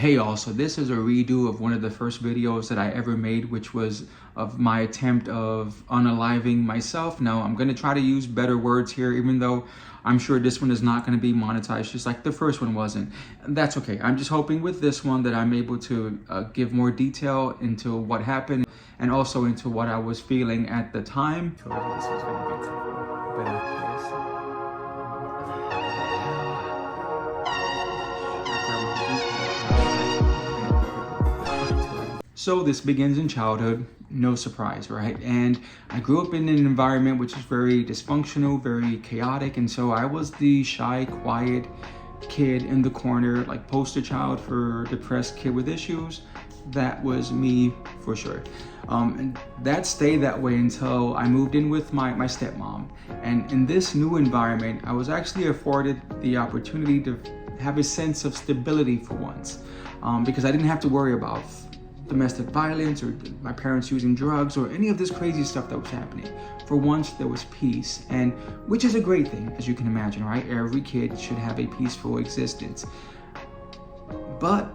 Hey y'all, so this is a redo of one of the first videos that I ever made, which was of my attempt of unaliving myself. Now I'm going to try to use better words here, even though I'm sure this one is not going to be monetized just like the first one wasn't. That's okay. I'm just hoping with this one that I'm able to give more detail into what happened and also into what I was feeling at the time. So this begins in childhood, no surprise, right? And I grew up in an environment which is very dysfunctional, very chaotic. And so I was the shy, quiet kid in the corner, like poster child for depressed kid with issues. That was me for sure. And that stayed that way until I moved in with my stepmom. And in this new environment, I was actually afforded the opportunity to have a sense of stability for once, because I didn't have to worry about domestic violence or my parents using drugs or any of this crazy stuff that was happening. For once, there was peace, and which is a great thing, as you can imagine, right? Every kid should have a peaceful existence. But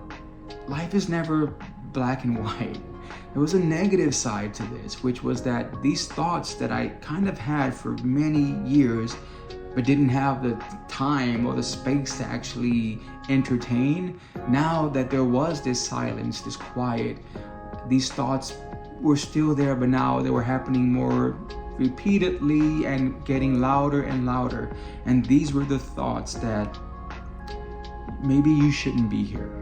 life is never black and white. There was a negative side to this, which was that these thoughts that I kind of had for many years but didn't have the time or the space to actually entertain. Now that there was this silence, this quiet, these thoughts were still there, but now they were happening more repeatedly and getting louder and louder. And these were the thoughts that maybe you shouldn't be here.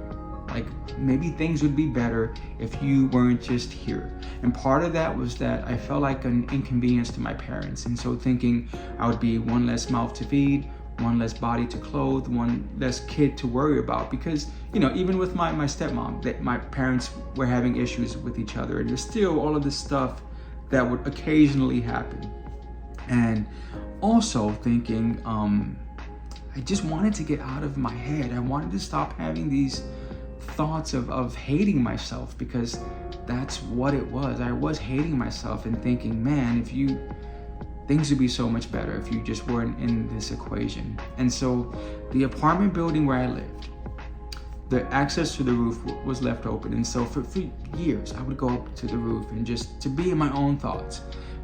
Like maybe things would be better if you weren't just here. And part of that was that I felt like an inconvenience to my parents. And so thinking I would be one less mouth to feed, one less body to clothe, one less kid to worry about. Because, you know, even with my stepmom, that my parents were having issues with each other. And there's still all of this stuff that would occasionally happen. And also thinking, I just wanted to get out of my head. I wanted to stop having these thoughts of hating myself, because that's what it was. I was hating myself and thinking, man, things would be so much better if you just weren't in this equation. And so the apartment building where I lived, the access to the roof was left open. And so for years, I would go up to the roof and just to be in my own thoughts.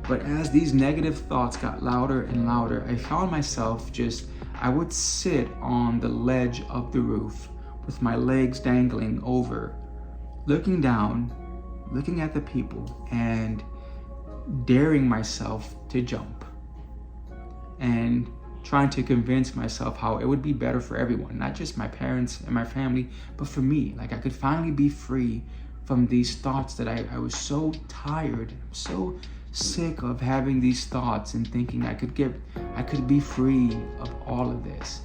But as these negative thoughts got louder and louder, I found myself I would sit on the ledge of the roof with my legs dangling over, looking down, looking at the people, and daring myself to jump and trying to convince myself how it would be better for everyone, not just my parents and my family, but for me. Like I could finally be free from these thoughts that I was so tired, so sick of having these thoughts and thinking I could be free of all of this,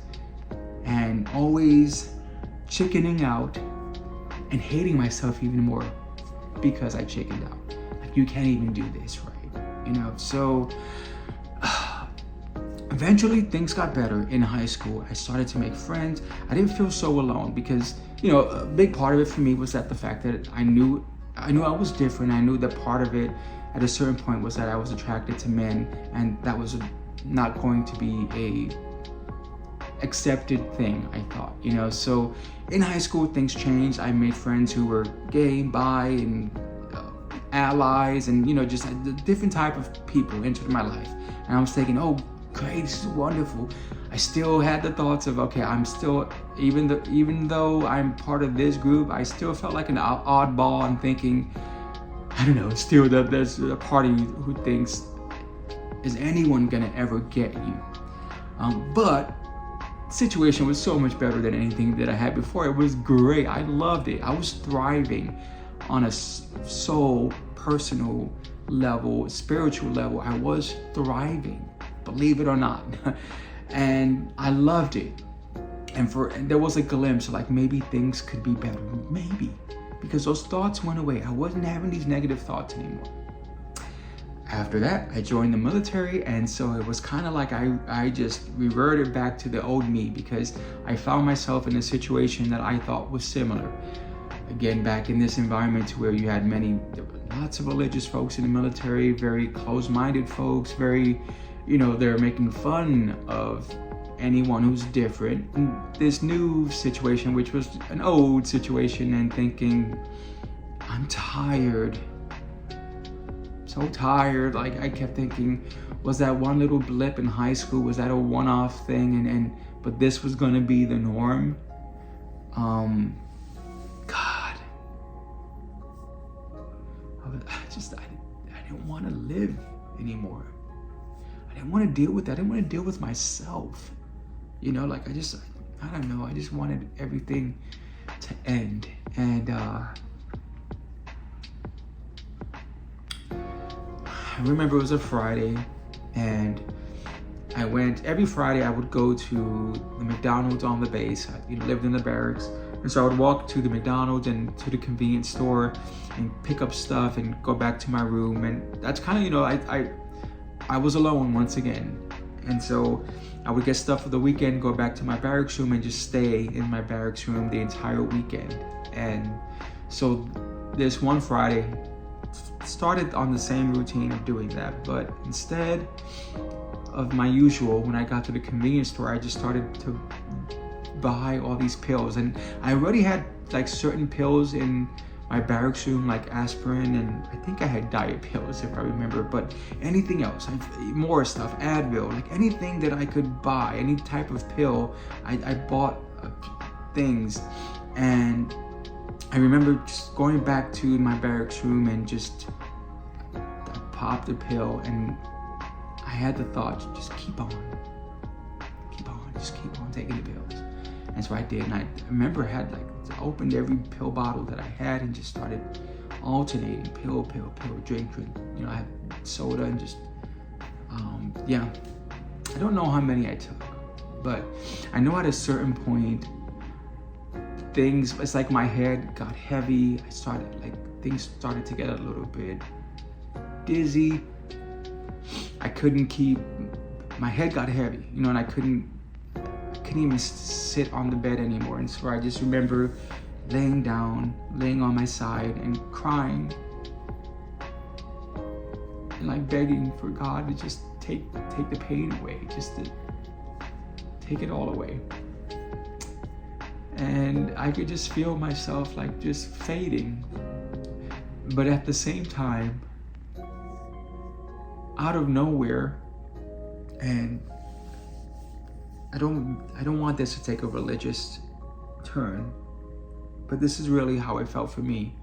and always chickening out and hating myself even more because I chickened out. Like, you can't even do this, right? You know, so eventually things got better in high school. I started to make friends. I didn't feel so alone because, you know, a big part of it for me was that the fact that I knew I was different. I knew that part of it at a certain point was that I was attracted to men, and that was not going to be a accepted thing, I thought, you know. So in high school, things changed. I made friends who were gay, bi, and allies, and, you know, just a different type of people entered my life. And I was thinking, oh, great, this is wonderful. I still had the thoughts of, okay, I'm still, even though I'm part of this group, I still felt like an oddball. I'm thinking, I don't know, still there's a part of you who thinks, is anyone gonna ever get you? But situation was so much better than anything that I had before. It was great. I loved it. I was thriving on a soul, personal level, spiritual level. I was thriving, believe it or not. And I loved it. And there was a glimpse, like maybe things could be better. Maybe. Because those thoughts went away. I wasn't having these negative thoughts anymore. After that, I joined the military, and so it was kind of like I just reverted back to the old me, because I found myself in a situation that I thought was similar. Again, back in this environment where you had lots of religious folks in the military, very close-minded folks, very, you know, they're making fun of anyone who's different in this new situation, which was an old situation, and thinking, I'm tired. So tired. Like, I kept thinking, was that one little blip in high school? Was that a one-off thing? But this was gonna be the norm. God. I didn't want to live anymore. I didn't want to deal with that. I didn't want to deal with myself. You know, like I don't know. I just wanted everything to end. And I remember it was a Friday, and I went every Friday. I would go to the McDonald's on the base. I lived in the barracks, and so I would walk to the McDonald's and to the convenience store and pick up stuff and go back to my room. And that's kind of, I was alone once again, and so I would get stuff for the weekend, go back to my barracks room, and just stay in my barracks room the entire weekend. And so this one Friday started on the same routine of doing that, but instead of my usual, when I got to the convenience store, I just started to buy all these pills. And I already had like certain pills in my barracks room, like aspirin, and I think I had diet pills if I remember, but anything else, more stuff, Advil, like anything that I could buy, any type of pill, I bought things. And I remember just going back to my barracks room and just popped a pill, and I had the thought, just keep on, just keep on taking the pills. And so I did, and I remember I had opened every pill bottle that I had and just started alternating pill, drink. You know, I had soda and just, I don't know how many I took, but I know at a certain point, it's like my head got heavy. Things started to get a little bit dizzy. My head got heavy, and I couldn't even sit on the bed anymore. And so I just remember laying on my side and crying and begging for God to just take the pain away, just to take it all away. And I could just feel myself just fading. But at the same time, out of nowhere, and I don't want this to take a religious turn, but this is really how it felt for me.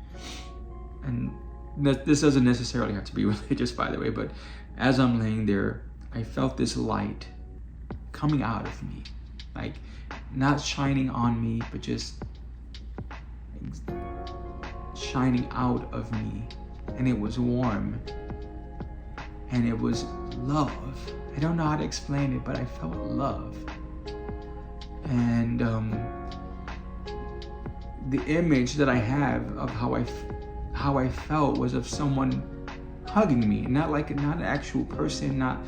And this doesn't necessarily have to be religious, by the way, but as I'm laying there, I felt this light coming out of me, not shining on me, but just shining out of me. And it was warm, and it was love. I don't know how to explain it, but I felt love. And the image that I have of how I felt was of someone hugging me, not an actual person, not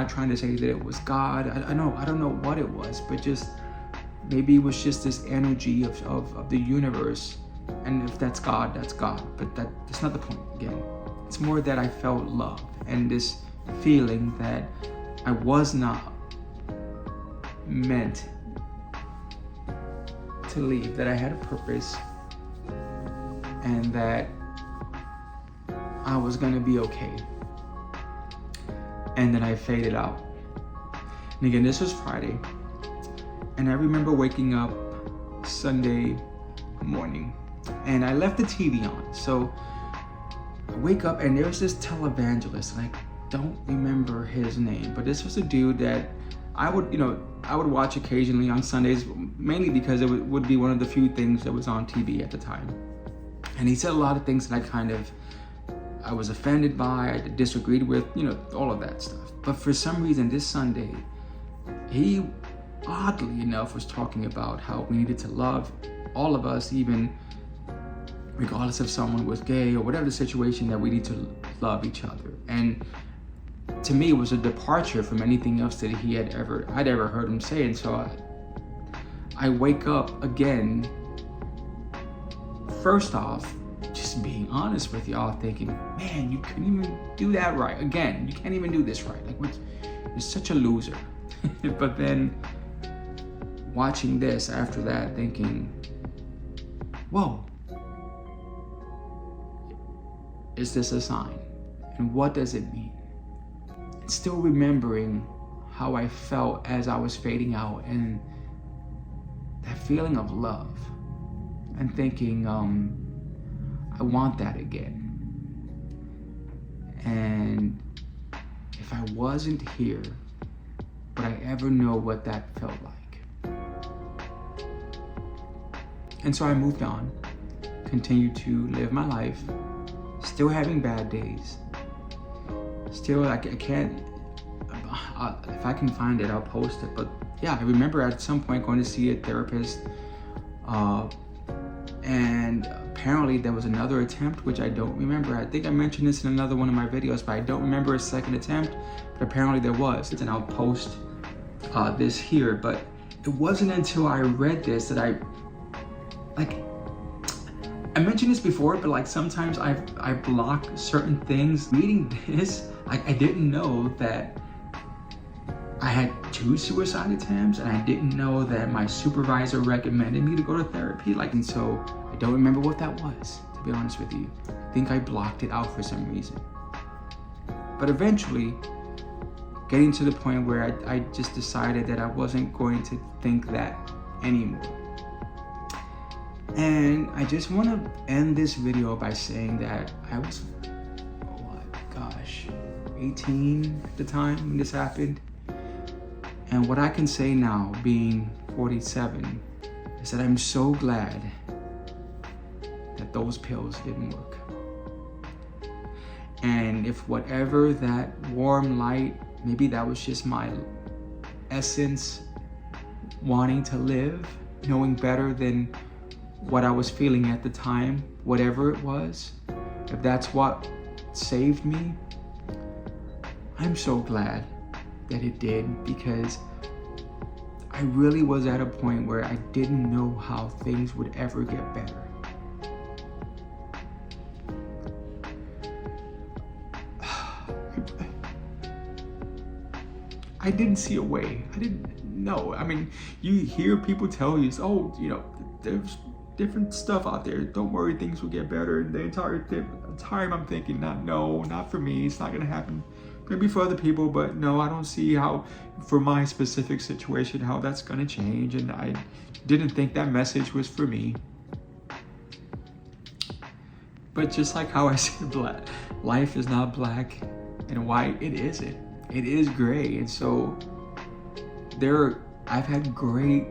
trying to say that it was God. I don't know what it was, but just maybe it was just this energy of the universe. And if that's God, that's God. But that's not the point. Again, it's more that I felt love and this feeling that I was not meant to leave, that I had a purpose, and that I was gonna be okay. And then I faded out. And again, this was Friday, and I remember waking up Sunday morning, and I left the TV on. So I wake up, and there's this televangelist, and I don't remember his name, but this was a dude that I would watch occasionally on Sundays, mainly because it would be one of the few things that was on TV at the time. And he said a lot of things that I was offended by, I disagreed with, all of that stuff. But for some reason, this Sunday, he, oddly enough, was talking about how we needed to love all of us, even regardless if someone was gay or whatever the situation, that we need to love each other. And to me, it was a departure from anything else that I'd ever heard him say. And so I wake up again, first off, just being honest with y'all, thinking, man, you couldn't even do that right. Again, you can't even do this right. You're such a loser. But then watching this after that thinking, whoa, is this a sign? And what does it mean? And still remembering how I felt as I was fading out and that feeling of love and thinking, I want that again. And if I wasn't here, would I ever know what that felt like? And so I moved on, continued to live my life, still having bad days. Still, I can't, if I can find it, I'll post it. But yeah, I remember at some point going to see a therapist, and apparently there was another attempt, which I don't remember. I think I mentioned this in another one of my videos, but I don't remember a second attempt, but apparently there was. And I'll post this here, but it wasn't until I read this that I mentioned this before, but like sometimes I block certain things. Reading this, I didn't know that I had 2 suicide attempts, and I didn't know that my supervisor recommended me to go to therapy. And so I don't remember what that was, to be honest with you. I think I blocked it out for some reason. But eventually, getting to the point where I just decided that I wasn't going to think that anymore. And I just want to end this video by saying that I was, 18 at the time when this happened. And what I can say now, being 47, is that I'm so glad that those pills didn't work. And if whatever that warm light, maybe that was just my essence wanting to live, knowing better than what I was feeling at the time, whatever it was, if that's what saved me, I'm so glad that it did, because I really was at a point where I didn't know how things would ever get better. I didn't see a way. I didn't know. I mean, you hear people tell you, oh, there's different stuff out there. Don't worry, things will get better. And the entire time I'm thinking, not for me. It's not gonna happen. Maybe for other people, but no, I don't see how, for my specific situation, how that's gonna change. And I didn't think that message was for me. But just like how I said, life is not black and white. It isn't. It is gray. And so I've had great,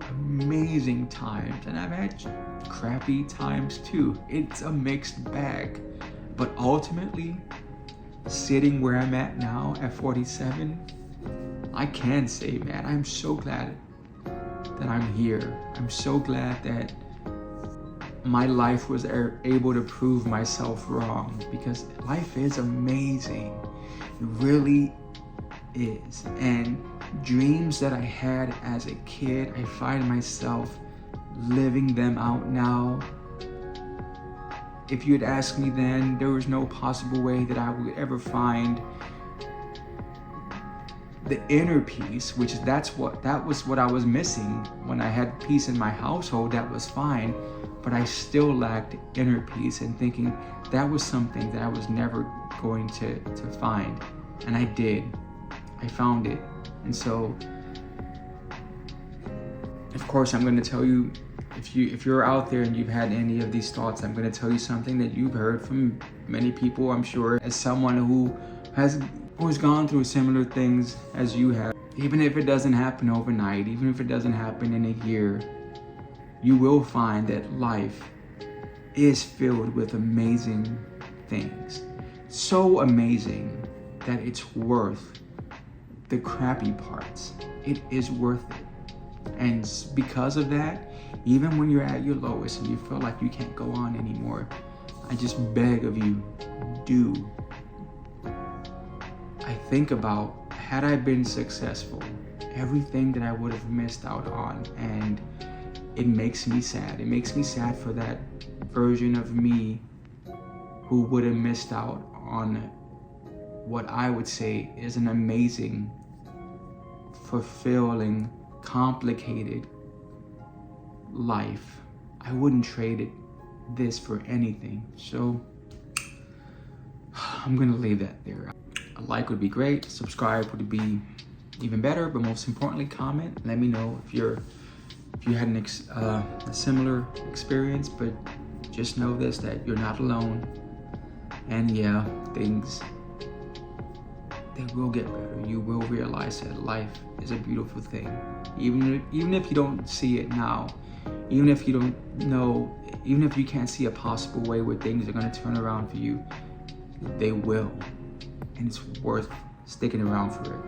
amazing times, and I've had crappy times too. It's a mixed bag. But ultimately, sitting where I'm at now at 47, I can say, man, I'm so glad that I'm here. I'm so glad that my life was able to prove myself wrong, because life is amazing. It really is. And dreams that I had as a kid, I find myself living them out now. If you had asked me then, there was no possible way that I would ever find the inner peace, which that was what I was missing. When I had peace in my household, that was fine, but I still lacked inner peace, and thinking that was something that I was never going to find. And I did. I found it. And so, of course, I'm going to tell you, if you're out there and you've had any of these thoughts, I'm going to tell you something that you've heard from many people, I'm sure, as someone who has gone through similar things as you have. Even if it doesn't happen overnight, even if it doesn't happen in a year, you will find that life is filled with amazing things. So amazing that it's worth the crappy parts. It is worth it. And because of that, even when you're at your lowest and you feel like you can't go on anymore, I just beg of you, do. I think about, had I been successful, everything that I would have missed out on, and it makes me sad. It makes me sad for that version of me who would have missed out on what I would say is an amazing, fulfilling complicated life, I wouldn't trade this for anything. So I'm gonna leave that there. A like would be great, subscribe would be even better, but most importantly, comment. Let me know if you had a similar experience, but just know this, that you're not alone. And yeah, things, they will get better. You will realize that life is a beautiful thing. Even if you don't see it now, even if you don't know, even if you can't see a possible way where things are gonna turn around for you, they will. And it's worth sticking around for it.